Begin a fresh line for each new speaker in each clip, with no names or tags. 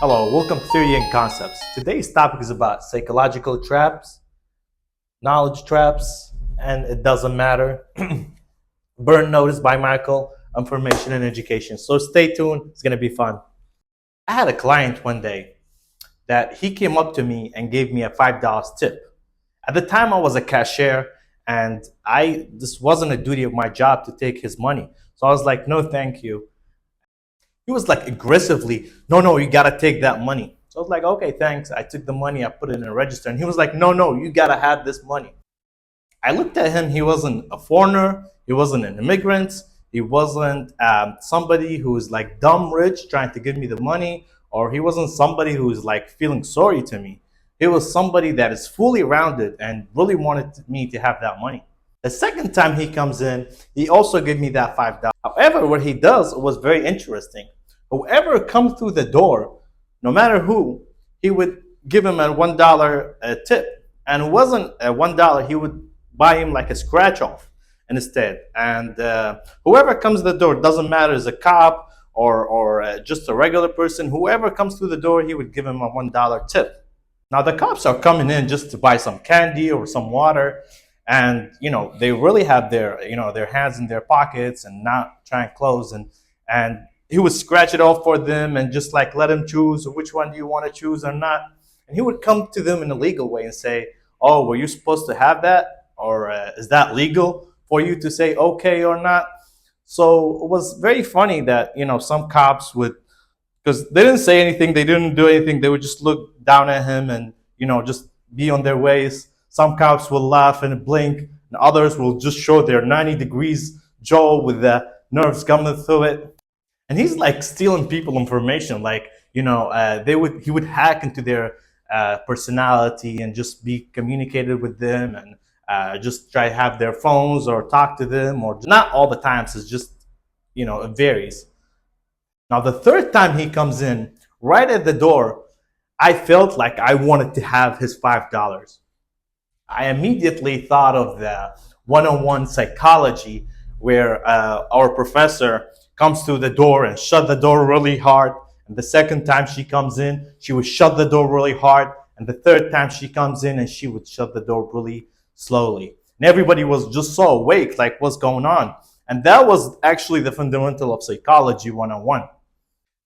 Hello, welcome to Theory and Concepts. Today's topic is about psychological traps, knowledge traps, and it doesn't matter. Burn Notice by Michael, Information and Education. So stay tuned, it's going to be fun. I had a client one day that he came up to me and gave me a $5 tip. At the time, I was a cashier, and this wasn't a duty of my job to take his money. So I was like, no, thank you. He was like aggressively, no, you gotta take that money. So I was like, okay, thanks. I took the money, I put it in a register, and he was like, no, you gotta have this money. I looked at him. He wasn't a foreigner. He wasn't an immigrant. He wasn't somebody who was like dumb rich trying to give me the money, or he wasn't somebody who was like feeling sorry to me. He was somebody that is fully rounded and really wanted me to have that money. The second time he comes in, he also gave me that $5. However, what he does was very interesting. Whoever comes through the door, no matter who, he would give him a $1 tip. And it wasn't a $1, he would buy him like a scratch off instead. And whoever comes to the door, doesn't matter, is a cop or just a regular person, whoever comes through the door, he would give him a $1 tip. Now the cops are coming in just to buy some candy or some water, and they really have their hands in their pockets and not trying to close, and he would scratch it off for them and just like let them choose which one do you want to choose or not. And he would come to them in a legal way and say, oh, were you supposed to have that, or is that legal for you to say okay or not? So it was very funny that some cops would, because they didn't say anything, they didn't do anything, they would just look down at him and just be on their ways. Some cops will laugh and blink, and others will just show their 90 degrees jaw with the nerves coming through it. And he's like stealing people information, like he would hack into their personality and just be communicated with them, and just try to have their phones or talk to them, or not all the times. It's just it varies. Now the third time he comes in, right at the door, I felt like I wanted to have his $5. I immediately thought of the one-on-one psychology where our professor comes through the door and shut the door really hard. And the second time she comes in, she would shut the door really hard. And the third time she comes in, and she would shut the door really slowly. And everybody was just so awake, like what's going on? And that was actually the fundamental of psychology one-on-one.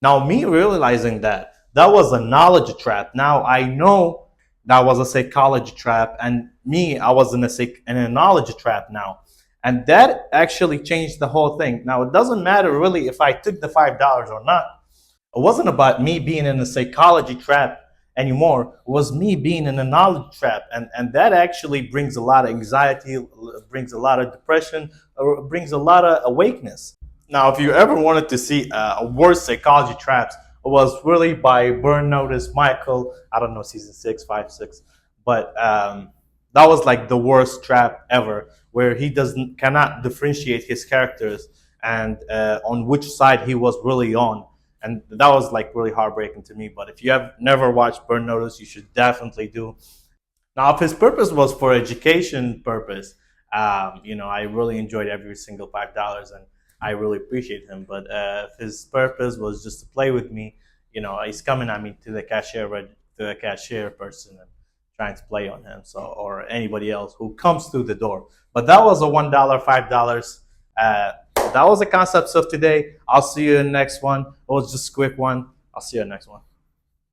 Now me realizing that was a knowledge trap. Now I know that was a psychology trap, and I was in a knowledge trap now. And that actually changed the whole thing. Now, it doesn't matter really if I took the $5 or not. It wasn't about me being in a psychology trap anymore. It was me being in a knowledge trap. And that actually brings a lot of anxiety, brings a lot of depression, or brings a lot of awakeness. Now, if you ever wanted to see a worse psychology traps, it was really by Burn Notice Michael. I don't know, season 6, 5, 6. But that was like the worst trap ever, where he cannot differentiate his characters and on which side he was really on. And that was like really heartbreaking to me. But if you have never watched Burn Notice, you should definitely do. Now, if his purpose was for education purpose, I really enjoyed every single $5, and I really appreciate him. But if his purpose was just to play with me, he's coming at me to the cashier person and trying to play on him, or anybody else who comes through the door. But that was a $1, $5. That was the concepts of today. I'll see you in the next one. It was just a quick one. I'll see you in the next one.